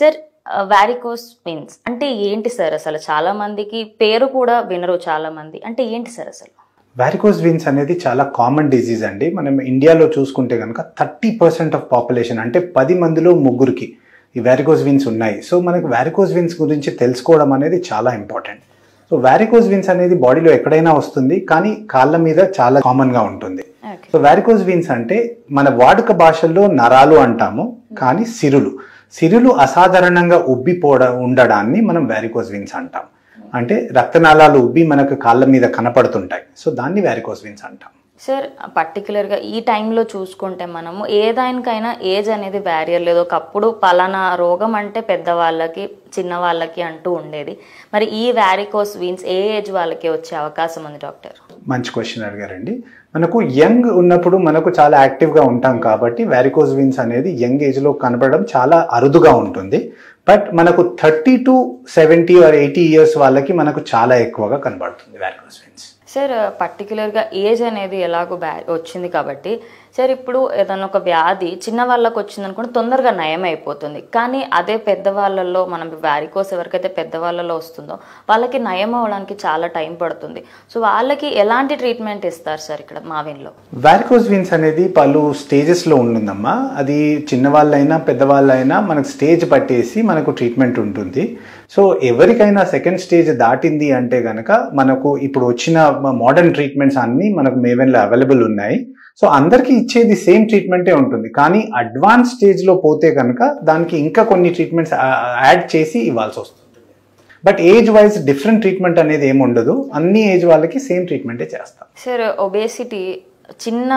Sir varicose veins అంటే ఏంటి sir? అసలు చాలా మందికి పేరు కూడా వినరు చాలా మంది. అంటే ఏంటి సార్ అసలు? వారికోస్ వెయిన్స్ అనేది చాలా కామన్ డిజీజ్ అండి. మనం ఇండియాలో చూసుకుంటే కనుక 30% ఆఫ్ పాపులేషన్ అంటే 10 మందిలో ముగ్గురికి ఈ వారికోస్ వెయిన్స్ ఉన్నాయి. సో మనకు వారికోస్ వెయిన్స్ గురించి తెలుసుకోవడం అనేది చాలా ఇంపార్టెంట్. సో వారికోస్ వెయిన్స్ అనేది బాడీలో ఎక్కడైనా వస్తుంది, కానీ కాళ్ళ మీద చాలా కామన్గా ఉంటుంది. సో వారికోస్ వెయిన్స్ అంటే మన వాడుక భాషల్లో నరాలు అంటాము, కానీ సిరులు అసాధారణంగా ఉండడాన్ని మనం వారికోస్ వెయిన్స్ అంటాం. అంటే రక్తనాళాలు ఉబ్బి మనకు కాళ్ళ మీద కనపడుతుంటాయి. సో దాన్ని వారికోస్ వెయిన్స్ అంటాం. సార్ పర్టికులర్గా ఈ టైంలో చూసుకుంటే మనము ఏదానికైనా ఏజ్ అనేది బ్యారియర్ లేదు. ఒకప్పుడు పలానా రోగం అంటే పెద్దవాళ్ళకి చిన్నవాళ్ళకి అంటూ ఉండేది. మరి ఈ వారికోస్ వెయిన్స్ ఏ ఏజ్ వాళ్ళకి వచ్చే అవకాశం ఉంది డాక్టర్? మంచి క్వశ్చన్ అడిగారండి. మనకు యంగ్ ఉన్నప్పుడు మనకు చాలా యాక్టివ్గా ఉంటాం కాబట్టి వారికోస్ వెయిన్స్ అనేది యంగ్ ఏజ్లో కనపడడం చాలా అరుదుగా ఉంటుంది. బట్ మనకు 30 to 70 or 80 ఇయర్స్ వాళ్ళకి మనకు చాలా ఎక్కువగా కనబడుతుంది వారికోస్ వెయిన్స్. సార్ పర్టికులర్గా ఏజ్ అనేది ఎలాగో వచ్చింది కాబట్టి సార్ ఇప్పుడు ఏదైనా ఒక వ్యాధి చిన్న వాళ్ళకి వచ్చింది అనుకోండి తొందరగా నయం అయిపోతుంది. కానీ అదే పెద్దవాళ్ళల్లో మనం వారికోస్ ఎవరికైతే పెద్దవాళ్ళలో వస్తుందో వాళ్ళకి నయం అవ్వడానికి చాలా టైం పడుతుంది. సో వాళ్ళకి ఎలాంటి ట్రీట్మెంట్ ఇస్తారు సార్ ఇక్కడ మావిన్లో? వారికోస్ వెయిన్స్ అనేది పలు స్టేజెస్లో ఉంటుందమ్మా. అది చిన్నవాళ్ళైనా పెద్దవాళ్ళైనా మనకు స్టేజ్ పట్టేసి మనకు ట్రీట్మెంట్ ఉంటుంది. సో ఎవరికైనా సెకండ్ స్టేజ్ దాటింది అంటే కనుక మనకు ఇప్పుడు వచ్చిన మోడర్న్ ట్రీట్మెంట్స్ అన్నీ మనకు మేవెన్లో అవైలబుల్ ఉన్నాయి. సో అందరికీ ఇచ్చేది సేమ్ ట్రీట్మెంటే ఉంటుంది. కానీ అడ్వాన్స్ స్టేజ్లో పోతే కనుక దానికి ఇంకా కొన్ని ట్రీట్మెంట్స్ యాడ్ చేసి ఇవ్వాల్సి వస్తుంది. But age wise different treatment అనేది ఏమి ఉండదు. అన్ని ఏజ్ వాళ్ళకి సేమ్ ట్రీట్మెంటే చేస్తాం. సార్ చిన్న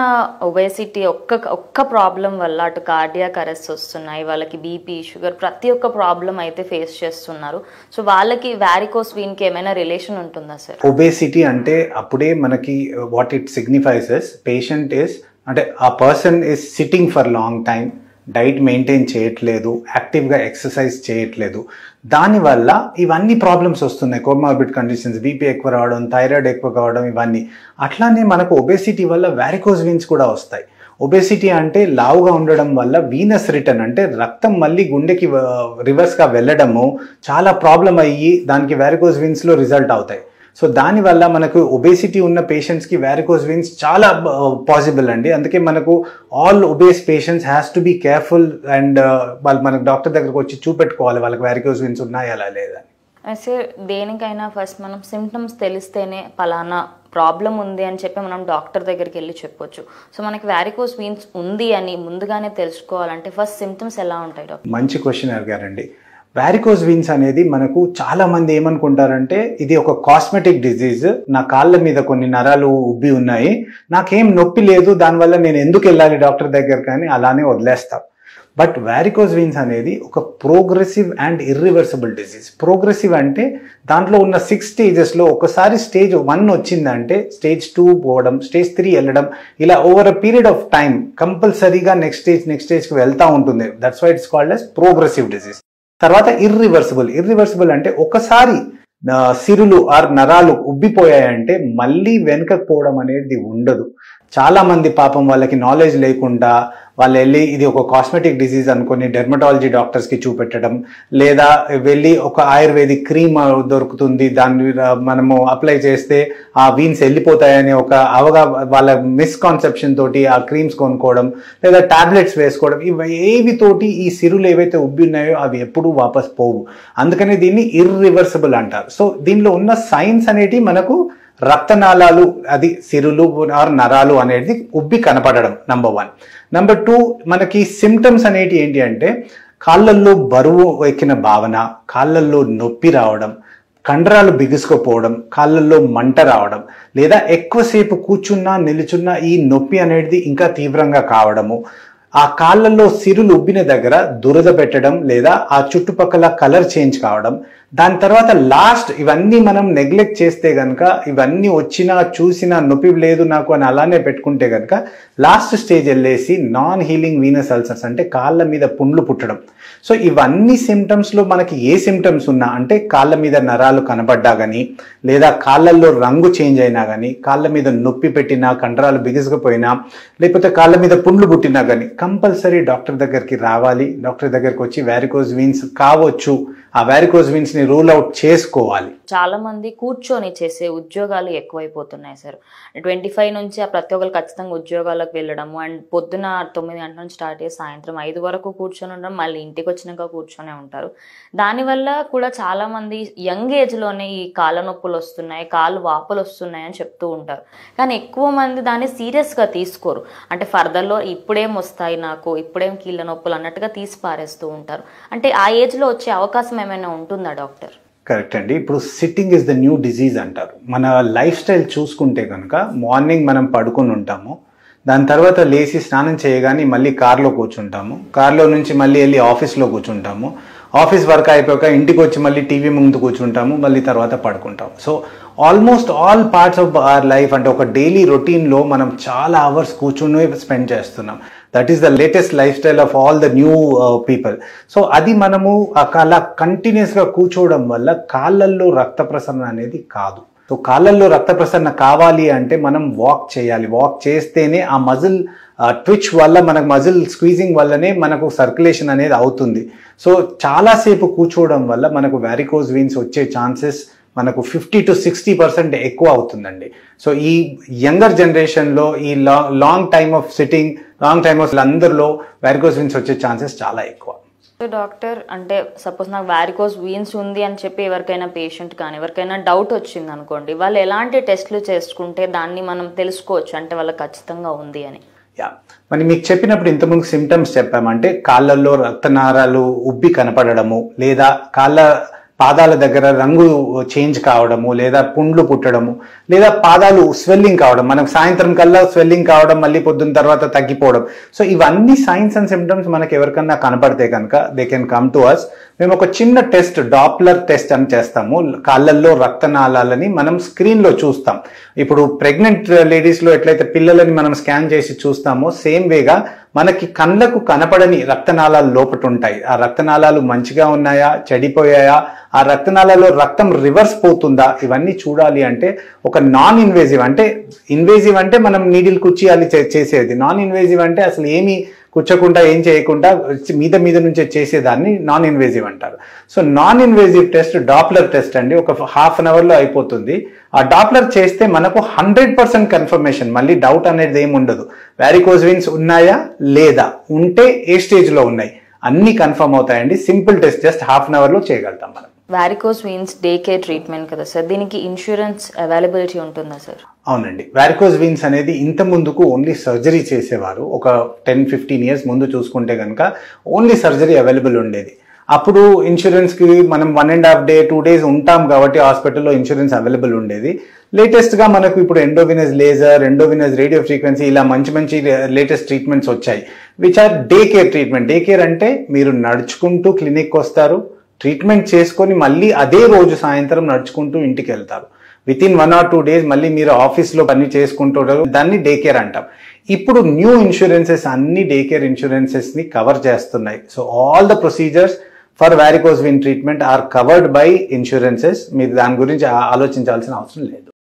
ఒబేసిటీ ఒక్క ప్రాబ్లం వల్ల అటు కార్డియాక్ అరెస్ట్ వస్తున్నాయి, వాళ్ళకి బీపీ షుగర్ ప్రతి ఒక్క ప్రాబ్లం అయితే ఫేస్ చేస్తున్నారు. సో వాళ్ళకి వారికోస్ వెయిన్కి ఏమైనా రిలేషన్ ఉంటుందా సార్? ఒబేసిటీ అంటే అప్పుడే మనకి what it signifies patient is అంటే ఆ person is sitting for long time, diet maintain చేయట్లేదు, యాక్టివ్గా ఎక్సర్సైజ్ చేయట్లేదు. దానివల్ల ఇవన్నీ ప్రాబ్లమ్స్ వస్తున్నాయి. కోమార్బిడ్ కండిషన్స్, బీపీ ఎక్కువ రావడం, థైరాయిడ్ ఎక్కువ కావడం, ఇవన్నీ. అట్లానే మనకు ఒబేసిటీ వల్ల వారికోస్ వెయిన్స్ కూడా వస్తాయి. ఒబేసిటీ అంటే లావుగా ఉండడం వల్ల వీనస్ రిటర్న్ అంటే రక్తం మళ్ళీ గుండెకి రివర్స్గా వెళ్ళడము చాలా ప్రాబ్లం అయ్యి దానికి వారికోస్ వెయిన్స్లో రిజల్ట్ అవుతాయి. సో దానివల్ల మనకు ఒబేసిటీ ఉన్న పేషెంట్స్కి వారికోస్ వెయిన్స్ చాలా పాసిబుల్ అండి. అందుకే మనకు all obese patients has to be careful and వాళ్ళు మనకు డాక్టర్ దగ్గరకు వచ్చి చూపెట్టుకోవాలి వాళ్ళకి వారికోస్ వెయిన్స్ ఉన్నాయా అలా లేదని. సార్ దేనికైనా ఫస్ట్ మనం సిమ్టమ్స్ తెలిస్తేనే పలానా ప్రాబ్లం ఉంది అని చెప్పి మనం డాక్టర్ దగ్గరికి వెళ్ళి చెప్పొచ్చు. సో మనకి వారికోస్ వెయిన్స్ ఉంది అని ముందుగానే తెలుసుకోవాలంటే ఫస్ట్ సిమ్టమ్స్ ఎలా ఉంటాయి డాక్టర్? మంచి క్వశ్చన్ అడిగారండి. వారికోస్ వెయిన్స్ అనేది మనకు చాలా మంది ఏమనుకుంటారంటే ఇది ఒక కాస్మెటిక్ డిజీజ్, నా కాళ్ళ మీద కొన్ని నరాలు ఉబ్బి ఉన్నాయి, నాకేం నొప్పి లేదు, దానివల్ల నేను ఎందుకు వెళ్ళాలి డాక్టర్ దగ్గరికి అని అలానే వదిలేస్తాం. బట్ వారికోస్ వెయిన్స్ అనేది ఒక progressive and irreversible disease. Progressive అంటే దాంట్లో ఉన్న 6 స్టేజెస్లో ఒకసారి స్టేజ్ 1 వచ్చిందంటే స్టేజ్ 2 పోవడం, స్టేజ్ 3 వెళ్ళడం, ఇలా over a period of time కంపల్సరీగా నెక్స్ట్ స్టేజ్కి వెళ్తూ ఉంటుంది. That's why it's called as progressive disease. తర్వాత ఇర్రివర్సిబుల్ అంటే ఒకసారి సిరులు ఆర్ నరాలు ఉబ్బిపోయాయంటే మళ్ళీ వెనుకకు పోవడం అనేది ఉండదు. చాలా మంది పాపం వాళ్ళకి నాలెడ్జ్ లేకుండా వాళ్ళు వెళ్ళి ఇది ఒక కాస్మెటిక్ డిజీజ్ అనుకుని డెర్మటాలజీ డాక్టర్స్కి చూపెట్టడం, లేదా వెళ్ళి ఒక ఆయుర్వేదిక్ క్రీమ్ దొరుకుతుంది దాన్ని మనము అప్లై చేస్తే ఆ వీన్స్ వెళ్ళిపోతాయని ఒక వాళ్ళ మిస్కాన్సెప్షన్ తోటి ఆ క్రీమ్స్ కొనుక్కోవడం, లేదా టాబ్లెట్స్ వేసుకోవడం, ఏవితోటి ఈ సిరులు ఏవైతే ఉబ్బి ఉన్నాయో అవి ఎప్పుడూ వాపస్ పోవు. అందుకని దీన్ని ఇర్రివర్సిబుల్ అంటారు. సో దీనిలో ఉన్న సైన్స్ అనేటి మనకు రక్తనాళాలు, అది సిరులు ఆర్ నరాలు అనేది ఉబ్బి కనపడడం నంబర్ 1. నంబర్ 2 మనకి సిమ్టమ్స్ అనేటి ఏంటి అంటే కాళ్ళల్లో బరువు ఎక్కిన భావన, కాళ్ళల్లో నొప్పి రావడం, కండరాలు బిగుసుకుపోవడం, కాళ్ళల్లో మంట రావడం, లేదా ఎక్కువసేపు కూర్చున్నా నిలుచున్నా ఈ నొప్పి అనేది ఇంకా తీవ్రంగా కావడము, ఆ కాళ్ళల్లో సిరులు ఉబ్బిన దగ్గర దురద పెట్టడం, లేదా ఆ చుట్టుపక్కల కలర్ చేంజ్ కావడం, దాని తర్వాత లాస్ట్ ఇవన్నీ మనం నెగ్లెక్ట్ చేస్తే కనుక, ఇవన్నీ వచ్చినా చూసినా నొప్పి లేదు నాకు అని అలానే పెట్టుకుంటే కనుక లాస్ట్ స్టేజ్ వెళ్ళేసి నాన్ హీలింగ్ వీనస్ అల్సర్స్, అంటే కాళ్ళ మీద పుండ్లు పుట్టడం. సో ఇవన్నీ సిమ్టమ్స్లో మనకి ఏ సిమ్టమ్స్ ఉన్నా, అంటే కాళ్ళ మీద నరాలు కనబడ్డా కానీ, లేదా కాళ్ళల్లో రంగు చేంజ్ అయినా కానీ, కాళ్ళ మీద నొప్పి పెట్టినా, కండరాలు బిగుసుకుపోయినా, లేకపోతే కాళ్ళ మీద పుండ్లు పుట్టినా కానీ కంపల్సరీ డాక్టర్ దగ్గరికి రావాలి. డాక్టర్ దగ్గరికి వచ్చి వారికోజ్ వీన్స్ కావచ్చు, ఆ వారికోజ్ వీన్స్ ని రూల్ అవుట్ చేసుకోవాలి. చాలా మంది కూర్చొని చేసే ఉద్యోగాలు ఎక్కువైపోతున్నాయి సార్. 25 నుంచి ఆ ప్రతి ఒక్కరు ఖచ్చితంగా ఉద్యోగాలకు వెళ్ళడము, అండ్ పొద్దున 9 గంటల నుంచి స్టార్ట్ చేసి సాయంత్రం 5 వరకు కూర్చొని ఉండడం, మళ్ళీ ఇంటికి వచ్చినాక కూర్చొనే ఉంటారు. దానివల్ల కూడా చాలా మంది యంగ్ ఏజ్లోనే ఈ కాళ్ళ నొప్పులు వస్తున్నాయి, కాళ్ళు వాపులు వస్తున్నాయి అని చెప్తూ ఉంటారు. కానీ ఎక్కువ మంది దాన్ని సీరియస్గా తీసుకోరు. అంటే ఫర్దర్లో ఇప్పుడేం వస్తాయి నాకు, ఇప్పుడేం కీళ్ళ నొప్పులు అన్నట్టుగా తీసి పారేస్తూ ఉంటారు. అంటే ఆ ఏజ్లో వచ్చే అవకాశం ఏమైనా ఉంటుందా డాక్టర్? కరెక్ట్ అండి. ఇప్పుడు sitting is the new disease అంటారు. మన లైఫ్ స్టైల్ చూసుకుంటే కనుక మార్నింగ్ మనం పడుకొని ఉంటాము, దాని తర్వాత లేచి స్నానం చేయగానే మళ్ళీ కార్లో కూర్చుంటాము, కార్లో నుంచి మళ్ళీ వెళ్ళి ఆఫీస్లో కూర్చుంటాము, ఆఫీస్ వర్క్ అయిపోయాక ఇంటికి వచ్చి మళ్ళీ టీవీ ముందు కూర్చుంటాము, మళ్ళీ తర్వాత పడుకుంటాము. So almost all parts of our life, అంటే ఒక డైలీ రొటీన్లో మనం చాలా అవర్స్ కూర్చుని స్పెండ్ చేస్తున్నాం. That is the latest life style of all the new people. So అది మనము అలా కంటిన్యూస్గా కూర్చోవడం వల్ల కాళ్ళల్లో రక్త ప్రసరణ అనేది కాదు. సో కాళ్ళల్లో రక్త ప్రసరణ కావాలి అంటే మనం వాక్ చేయాలి. వాక్ చేస్తేనే ఆ మజిల్ ట్విచ్ వల్ల, మనకు మజిల్ స్క్వీజింగ్ వల్లనే మనకు సర్క్యులేషన్ అనేది అవుతుంది. సో చాలాసేపు కూర్చోవడం వల్ల మనకు వారికోజ్ వీన్స్ వచ్చే ఛాన్సెస్ మనకు 50 to 60% ఎక్కువ అవుతుందండి. సో ఈ యంగర్ జనరేషన్లో ఈ long time of sitting, long time of అందరిలో వారికోజ్ వీన్స్ వచ్చే ఛాన్సెస్ చాలా ఎక్కువ. డాక్టర్, అంటే సపోజ్ నాకు వారికోజ్ వీన్స్ ఉంది అని చెప్పి ఎవరికైనా పేషెంట్ కానీ ఎవరికైనా డౌట్ వచ్చింది అనుకోండి, వాళ్ళు ఎలాంటి టెస్టులు చేసుకుంటే దాన్ని మనం తెలుసుకోవచ్చు అంటే వాళ్ళకి ఖచ్చితంగా ఉంది అని? మరి మీకు చెప్పినప్పుడు ఇంతకుముందు సిమ్టమ్స్ చెప్పామంటే కాళ్ళల్లో రక్తనాళాలు ఉబ్బి కనపడము, లేదా పాదాల దగ్గర రంగు చేంజ్ కావడము, లేదా పుండ్లు పుట్టడము, లేదా పాదాలు స్వెల్లింగ్ కావడం, మనకు సాయంత్రం కల్లా స్వెల్లింగ్ కావడం, మళ్ళీ పొద్దున్న తర్వాత తగ్గిపోవడం. సో ఇవన్నీ సైన్స్ అండ్ సిమ్టమ్స్ మనకి ఎవరికన్నా కనపడితే కనుక they can come to us. మేము ఒక చిన్న టెస్ట్, డాప్లర్ టెస్ట్ అని చేస్తాము. కాళ్ళల్లో రక్తనాళాలని మనం స్క్రీన్లో చూస్తాం. ఇప్పుడు ప్రెగ్నెంట్ లేడీస్లో ఎట్లయితే పిల్లలని మనం స్కాన్ చేసి చూస్తామో సేమ్ వేగా మనకి కళ్ళకు కనపడని రక్తనాళాలు లోపట ఉంటాయి. ఆ రక్తనాళాలు మంచిగా ఉన్నాయా, చెడిపోయాయా, ఆ రక్తనాళాల్లో రక్తం రివర్స్ పోతుందా, ఇవన్నీ చూడాలి అంటే ఒక నాన్ ఇన్వేజివ్, అంటే ఇన్వేజివ్ అంటే మనం నీడిల్ కుచ్చి అది చేసేది, నాన్ ఇన్వేజివ్ అంటే అసలు ఏమీ కూర్చోకుండా ఏం చేయకుండా మీద నుంచే చేసేదాన్ని నాన్ ఇన్వేజివ్ అంటారు. So non invasive test Doppler test అండి, ఒక హాఫ్ అన్ అవర్లో అయిపోతుంది. ఆ డాప్లర్ చేస్తే మనకు 100% కన్ఫర్మేషన్, మళ్ళీ డౌట్ అనేది ఏమి ఉండదు. వారికోజ్ వీన్స్ ఉన్నాయా లేదా, ఉంటే ఏ స్టేజ్లో ఉన్నాయి, అన్ని కన్ఫర్మ్ అవుతాయండి. Simple test, just half an అవర్లో చేయగలుగుతాం మనం. Varicose veins day care treatment కదా సార్, దీనికి ఇన్సూరెన్స్ అవైలబిలిటీ ఉంటుందా సార్? అవునండి. వారికోజ్ వీన్స్ అనేది ఇంత ముందుకు ఓన్లీ సర్జరీ చేసేవారు. ఒక 10-15 years ముందు చూసుకుంటే కనుక ఓన్లీ సర్జరీ అవైలబుల్ ఉండేది. అప్పుడు ఇన్సూరెన్స్కి మనం 1.5 day 2 days ఉంటాం కాబట్టి హాస్పిటల్లో ఇన్సూరెన్స్ అవైలబుల్ ఉండేది. లేటెస్ట్గా మనకు ఇప్పుడు endovenous laser, endovenous radio frequency, ఇలా మంచి లేటెస్ట్ ట్రీట్మెంట్స్ వచ్చాయి, which are day care treatment. Day care అంటే మీరు నడుచుకుంటూ క్లినిక్ వస్తారు, ట్రీట్మెంట్ చేసుకొని మళ్ళీ అదే రోజు సాయంత్రం నడుచుకుంటూ ఇంటికి వెళ్తారు. విత్ ఇన్ 1 or 2 days మళ్ళీ మీరు ఆఫీస్లో పని చేసుకుంటుంటారు, దాన్ని డే కేర్ అంటాం. ఇప్పుడు న్యూ ఇన్సూరెన్సెస్ అన్ని డే కేర్ ఇన్సూరెన్సెస్ని కవర్ చేస్తున్నాయి. So all the procedures for varicose vein treatment are covered by insurances. మీరు దాని గురించి ఆలోచించాల్సిన అవసరం లేదు.